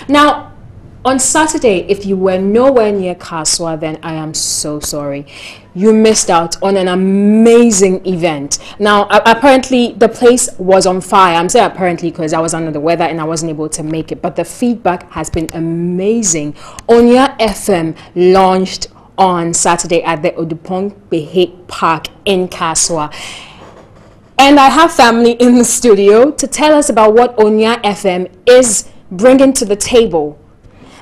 Now, on Saturday, if you were nowhere near Kaswa, then I am so sorry. You missed out on an amazing event. Now, apparently, the place was on fire. I'm saying apparently because I was under the weather and I wasn't able to make it. But the feedback has been amazing. Onua FM launched on Saturday at the Odupong Behe Park in Kaswa. And I have family in the studio to tell us about what Onua FM is bringing to the table.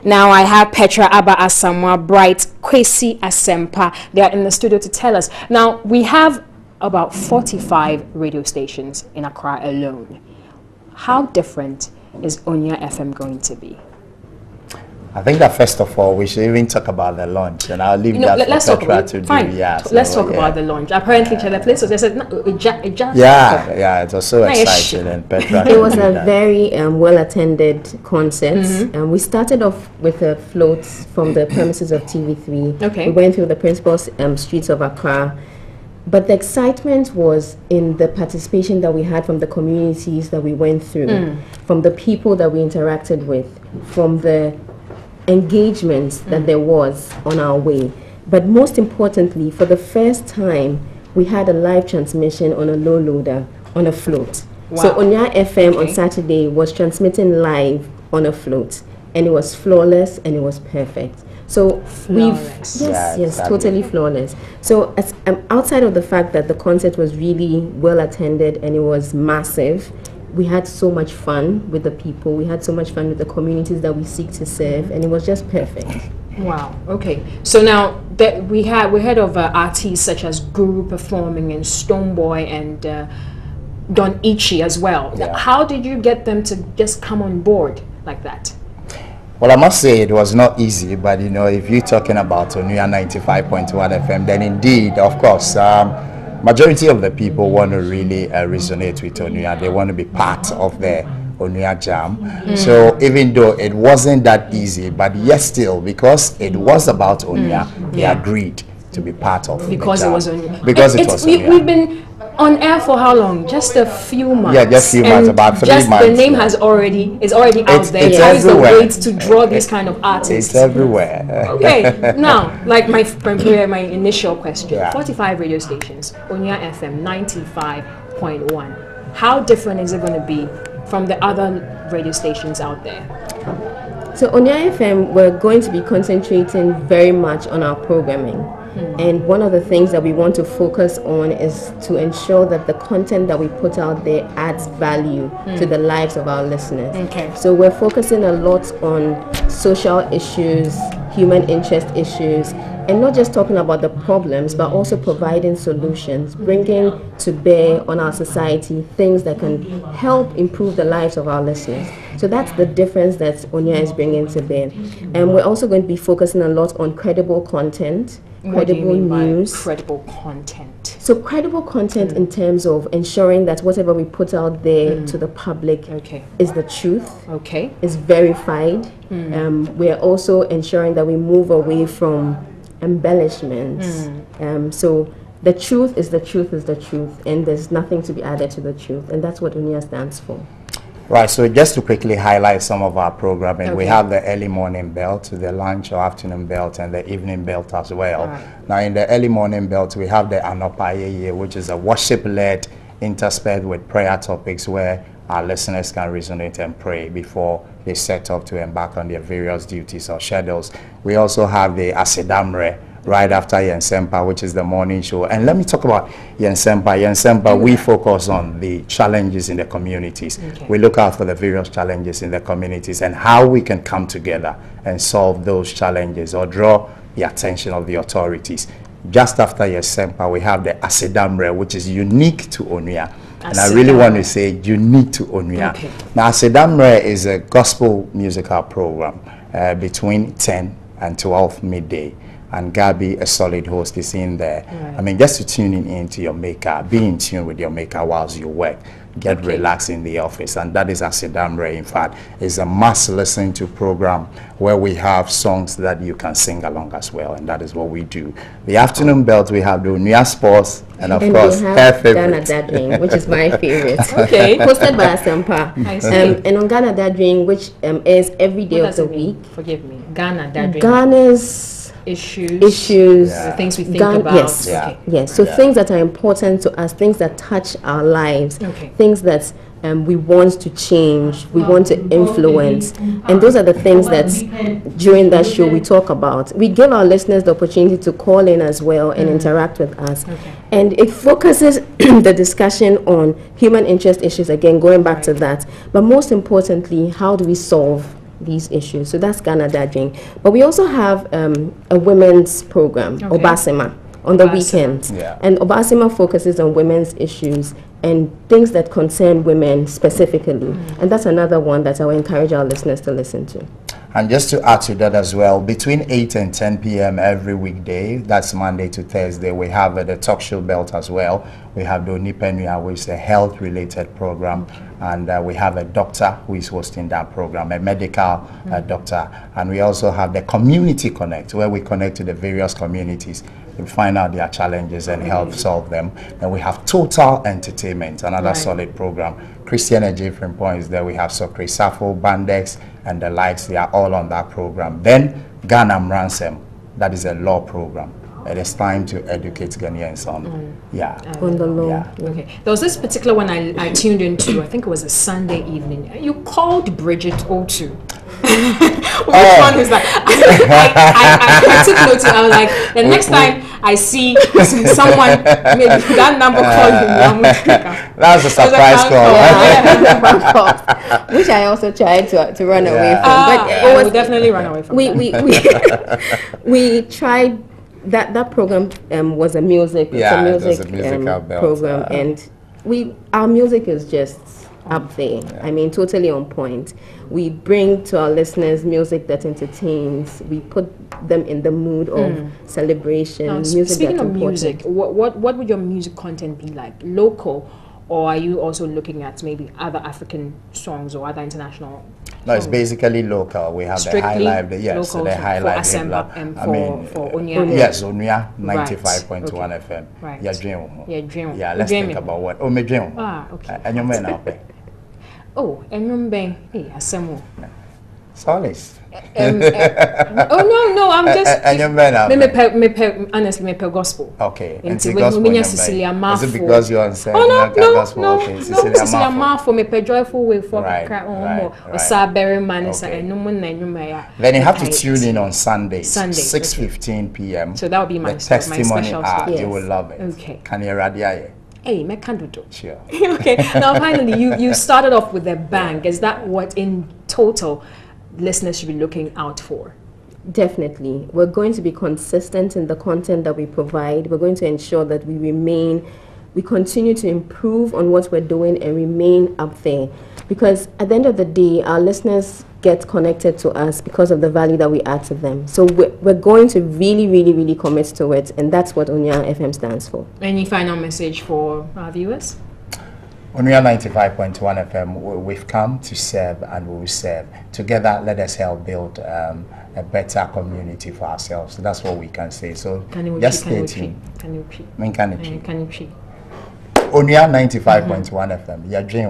Now I have Petra Abba Asamoah Bright, Kwesi Asempa. They are in the studio to tell us. Now we have about 45 radio stations in Accra alone. How different is Onua FM going to be? I think that first of all, we should even talk about the launch, and I'll leave that for Petra to do. Yeah, let's talk about the launch. Apparently, the place was just it was so exciting, and Petra. It was a very well-attended concert, and we started off with a float from the premises of TV3. Okay. We went through the principal streets of Accra. But the excitement was in the participation that we had from the communities that we went through, from the people that we interacted with, from the engagements that there was on our way. But most importantly, for the first time, we had a live transmission on a low loader on a float. Wow. So Onua FM on Saturday was transmitting live on a float, and it was flawless and it was perfect. So flawless. Yes, totally flawless. So as, outside of the fact that the concert was really well attended and it was massive, we had so much fun with the people. We had so much fun with the communities that we seek to serve, and it was just perfect. Wow. Okay. So now that we heard of artists such as Guru performing and Stoneboy and Don Ichi as well. Yeah. How did you get them to just come on board like that? Well, I must say it was not easy, but you know, if you're talking about Onua 95.1 FM, then indeed, of course, majority of the people want to really resonate with Onua. They want to be part of the Onua Jam. So even though it wasn't that easy, but yet still, because it was about Onua, they agreed to be part of because the it jam. was Onua. Because it was Onua. We've been on air for how long? Just a few months. Yeah, just a few months, about 3 months. The name is already out there. It's How is the everywhere. weight to draw these kind of artists? It's everywhere. Okay, now, like my initial question, Yeah. 45 radio stations, Onua FM 95.1. How different is it going to be from the other radio stations out there? So Onua FM, we're going to be concentrating very much on our programming. And one of the things that we want to focus on is to ensure that the content that we put out there adds value to the lives of our listeners. Okay. So we're focusing a lot on social issues, human interest issues, and not just talking about the problems, but also providing solutions, bringing to bear on our society things that can help improve the lives of our listeners. So that's the difference that Onua is bringing to bear. And we're also going to be focusing a lot on credible content, credible news. Credible content. So credible content in terms of ensuring that whatever we put out there to the public is the truth, is verified. We're also ensuring that we move away from embellishments. So the truth is the truth is the truth, and there's nothing to be added to the truth, and that's what Onua stands for. Right, so just to quickly highlight some of our programming, we have the early morning belt, the lunch or afternoon belt, and the evening belt as well. Now in the early morning belt, we have the Anopaye, which is a worship-led interspersed with prayer topics where our listeners can resonate and pray before they set up to embark on their various duties or schedules. We also have the Asedamre right after Yensempa, which is the morning show. And let me talk about Yensempa. Yensempa, we focus on the challenges in the communities. We look out for the various challenges in the communities and how we can come together and solve those challenges or draw the attention of the authorities. Just after Yensempa, we have the Asedamre, which is unique to Onua. And I really want to say unique to Onua. Now, Asedamre is a gospel musical program between 10 and 12 midday. And Gabi, a solid host, is in there. I mean, just to tune in into your maker, be in tune with your maker whilst you work. get relaxed in the office, and that is Asidamre. In fact, it's a must listen to program where we have songs that you can sing along as well, and that is what we do. The afternoon belt, we have the Onua Sports, and of course her favorite, Ghana Dadring, which is my favorite. Okay. Hosted by Asempa. And on Ghana Dadring, which is every day of the week. Forgive me. Ghana Dadring. Ghana's issues, the things we think about. Yes, yes. So things that are important to us, things that touch our lives, things that we want to change, we want to influence, and those are the things that during that show we talk about. We give our listeners the opportunity to call in as well and interact with us, and it focuses the discussion on human interest issues, again going back to that, but most importantly, how do we solve these issues? So that's Ghana Dadring. But we also have a women's program, Obasima, on the weekends. And Obasima focuses on women's issues and things that concern women specifically. And that's another one that I will encourage our listeners to listen to. And just to add to that as well, between 8 and 10 p.m. every weekday, that's Monday to Thursday, we have the talk show belt as well. We have the Onipenua, which is a health-related program, and we have a doctor who is hosting that program, a medical doctor. And we also have the Community Connect, where we connect to the various communities. We find out their challenges and help solve them. And we have Total Entertainment, another solid program. Christian Ejifrin points there. We have Sokri Safo, Bandex, and the likes. They are all on that program. Then Ghana Ransom, that is a law program. It is time to educate Ghanaians on, on the law. Okay. There was this particular one I tuned into. I think it was a Sunday evening. You called Bridget O2. Which one was that? I took note. I was like, the next time I see someone, maybe that number called me. That was a surprise call. Which I also tried to run away from. But I will definitely run away from. We tried. That program was a music, program, and our music is just up there. I mean, totally on point. We bring to our listeners music that entertains. We put them in the mood of celebration. Music. Speaking of music, what would your music content be like? Local, or are you also looking at maybe other African songs or other international? No, it's basically local. We have the High Life, the High Life. For Onua. Yes, Onua 95.1 FM. Right. Yeah, let's think about what. Oh, me dream. Okay. And you may now pay. Oh, and you may Asemo. Solace. Oh no, I'm just. And you may now. Honestly, me per gospel. Okay. And Cecilia Is it because you are saying no. Cecilia Marfo me per joyful way for or Sabere Manisa and no one. Then you have to tune in on Sunday, 6:15 p.m. So that will be my testimony hour. Yes. You will love it. Okay. Can you radia? Hey, me can't do. Sure. Okay. Now, finally, you started off with a bang. Is that what in total listeners should be looking out for? Definitely. We're going to be consistent in the content that we provide. We're going to ensure that we continue to improve on what we're doing and remain up there. Because at the end of the day, our listeners get connected to us because of the value that we add to them. So we're going to really commit to it, and that's what Onua FM stands for. Any final message for our viewers? Onua 95.1 FM, we've come to serve and we will serve. Together, let us help build a better community for ourselves. So that's what we can say. So just stay tuned. Can you repeat? Can you repeat? Onua 95.1 FM, your dream,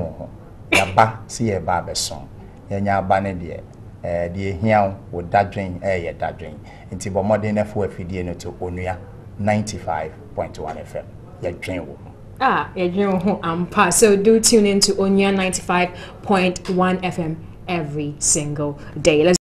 your ba, see a barber song. Your banner the here with that dream, that dream. Into modern FOFD to Onua 95.1 FM, your dream. So do tune in to Onua 95.1 FM every single day.